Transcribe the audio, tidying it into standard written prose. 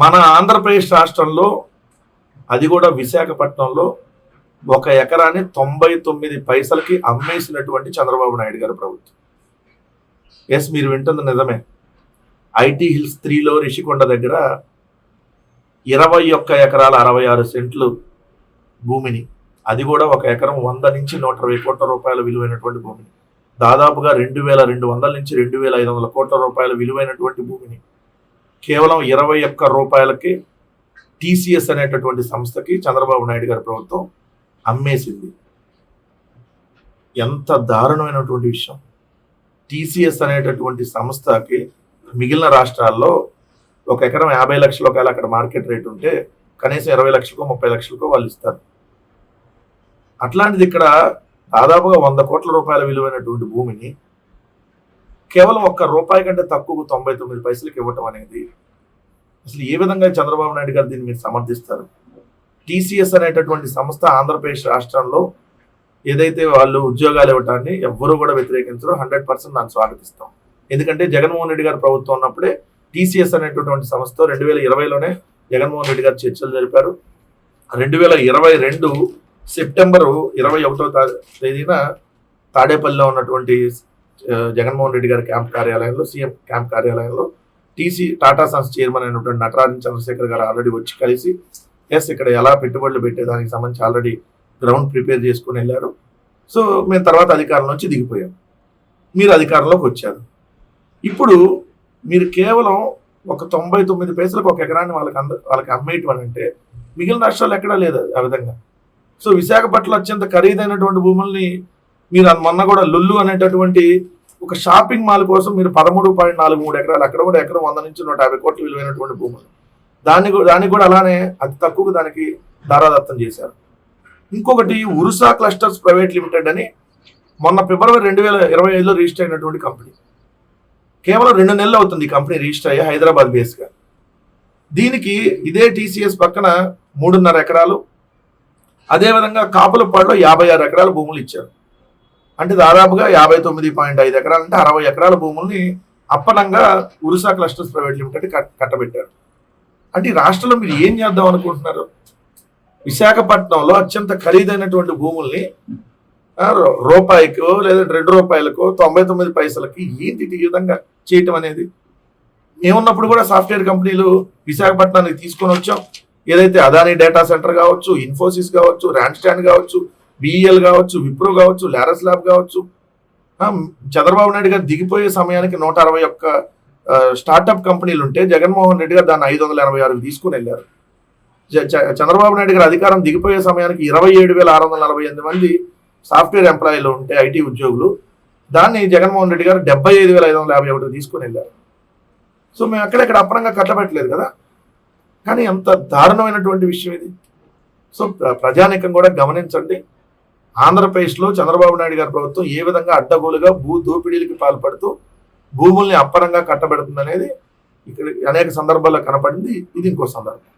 మన ఆంధ్రప్రదేశ్ రాష్ట్రంలో, అది కూడా విశాఖపట్నంలో, ఒక ఎకరాన్ని 99 పైసలకి అమ్మేసినటువంటి చంద్రబాబు నాయుడు గారి ప్రభుత్వం. ఎస్, మీరు వింటుంది నిజమే. ఐటీ హిల్స్ 3లో రిషికొండ దగ్గర 21 ఎకరాల 66 సెంట్లు భూమిని, అది కూడా ఒక ఎకరం 100 నుంచి 120 కోట్ల రూపాయల విలువైనటువంటి భూమిని, దాదాపుగా 2200 నుంచి 2500 కోట్ల రూపాయల విలువైనటువంటి భూమిని కేవలం 21 రూపాయలకి టీసీఎస్ అనేటటువంటి సంస్థకి చంద్రబాబు నాయుడు గారి ప్రభుత్వం అమ్మేసింది. ఎంత దారుణమైనటువంటి విషయం. టీసీఎస్ అనేటటువంటి సంస్థకి మిగిలిన రాష్ట్రాల్లో ఒక ఎకరం 50 లక్షలు ఒకవేళ అక్కడ మార్కెట్ రేట్ ఉంటే కనీసం 20 లక్షలకో 30 లక్షలకో వాళ్ళు ఇస్తారు. అట్లాంటిది ఇక్కడ దాదాపుగా 100 కోట్ల రూపాయల విలువైనటువంటి భూమిని కేవలం ₹1 కంటే తక్కువ 99 పైసలకి ఇవ్వటం అనేది అసలు ఏ విధంగా చంద్రబాబు నాయుడు గారు దీన్ని మీరు సమర్థిస్తారు? టీసీఎస్ అనేటటువంటి సంస్థ ఆంధ్రప్రదేశ్ రాష్ట్రంలో ఏదైతే వాళ్ళు ఉద్యోగాలు ఇవ్వటాన్ని ఎవ్వరూ కూడా వ్యతిరేకించరు. 100% దాన్ని స్వాగతిస్తాం. ఎందుకంటే జగన్మోహన్ రెడ్డి గారి ప్రభుత్వం ఉన్నప్పుడే టీసీఎస్ అనేటటువంటి సంస్థ 2020లోనే జగన్మోహన్ రెడ్డి గారు చర్చలు జరిపారు. 2022 సెప్టెంబర్ 21వ తేదీన తాడేపల్లిలో ఉన్నటువంటి జగన్మోహన్ రెడ్డి గారి క్యాంప్ కార్యాలయంలో, సీఎం క్యాంప్ కార్యాలయంలో టాటా సన్స్ చైర్మన్ అయినటువంటి నటరాజన్ చంద్రశేఖర్ గారు ఆల్రెడీ వచ్చి కలిసి ఎస్ ఇక్కడ ఎలా పెట్టుబడులు పెట్టేదానికి సంబంధించి ఆల్రెడీ గ్రౌండ్ ప్రిపేర్ చేసుకుని వెళ్ళారు. సో మేము తర్వాత అధికారం నుంచి దిగిపోయాం. మీరు అధికారంలోకి వచ్చారు. ఇప్పుడు మీరు కేవలం ఒక 99 పైసలకు ఒక ఎకరాన్ని వాళ్ళకి అమ్మేయటం అని అంటే మిగిలిన రాష్ట్రాలు ఎక్కడా లేదు ఆ విధంగా. సో విశాఖపట్నం అత్యంత ఖరీదైనటువంటి భూముల్ని మీరు మొన్న కూడా లుల్లు అనేటటువంటి ఒక షాపింగ్ మాల్ కోసం మీరు 13.43 ఎకరాలు, అక్కడ కూడా ఎకరం 100 నుంచి 150 కోట్లు విలువైనటువంటి భూములు, దానికి కూడా అలానే అతి తక్కువ దానికి దారాదత్తం చేశారు. ఇంకొకటి ఉరుసా క్లస్టర్స్ ప్రైవేట్ లిమిటెడ్ అని మొన్న ఫిబ్రవరి 2025లో రిజిస్టర్ అయినటువంటి కంపెనీ, కేవలం 2 నెలలు అవుతుంది ఈ కంపెనీ రిజిస్టర్ అయ్యి హైదరాబాద్ బేస్గా. దీనికి ఇదే టీసీఎస్ పక్కన 3.5 ఎకరాలు, అదేవిధంగా కాపులపాడులో 56 ఎకరాల భూములు ఇచ్చారు. అంటే దాదాపుగా 59.5 ఎకరాలు, అంటే 60 ఎకరాల భూముల్ని అప్పనంగా ఉరుసా క్లస్టర్స్ ప్రైవేట్ లిమిటెడ్ కట్టబెట్టారు. అంటే ఈ రాష్ట్రంలో మీరు ఏం చేద్దాం అనుకుంటున్నారు? విశాఖపట్నంలో అత్యంత ఖరీదైనటువంటి భూముల్ని రూపాయికో లేదా ₹2కో 99 పైసలకి ఏంటి ఈ విధంగా చేయటం అనేది? మేమున్నప్పుడు కూడా సాఫ్ట్వేర్ కంపెనీలు విశాఖపట్నానికి తీసుకొని వచ్చాం. ఏదైతే అదానీ డేటా సెంటర్ కావచ్చు, ఇన్ఫోసిస్ కావచ్చు, ర్యాన్ స్టాండ్ కావచ్చు, బిఈఎల్ కావచ్చు, విప్రో కావచ్చు, లారస్ ల్యాబ్ కావచ్చు. చంద్రబాబు నాయుడు గారు దిగిపోయే సమయానికి 161 స్టార్టప్ కంపెనీలు ఉంటే జగన్మోహన్ రెడ్డి గారు దాన్ని 586 తీసుకుని వెళ్ళారు. చంద్రబాబు నాయుడు గారు అధికారం దిగిపోయే సమయానికి 27,648 మంది సాఫ్ట్వేర్ ఎంప్లాయీలు ఉంటే ఐటీ ఉద్యోగులు, దాన్ని జగన్మోహన్ రెడ్డి గారు 75,551 తీసుకుని వెళ్ళారు. సో మేము ఎక్కడెక్కడ అప్పనంగా కట్టబెట్టలేదు కదా. కానీ ఎంత దారుణమైనటువంటి విషయం ఇది. సో ప్రజానీకం కూడా గమనించండి. ఆంధ్రప్రదేశ్లో చంద్రబాబు నాయుడు గారి ప్రభుత్వం ఏ విధంగా అడ్డగోలుగా భూ దోపిడీలకి పాల్పడుతూ భూముల్ని అప్పనంగా కట్టబెడుతుంది అనేది ఇక్కడ అనేక సందర్భాల్లో కనపడింది. ఇది ఇంకో సందర్భం.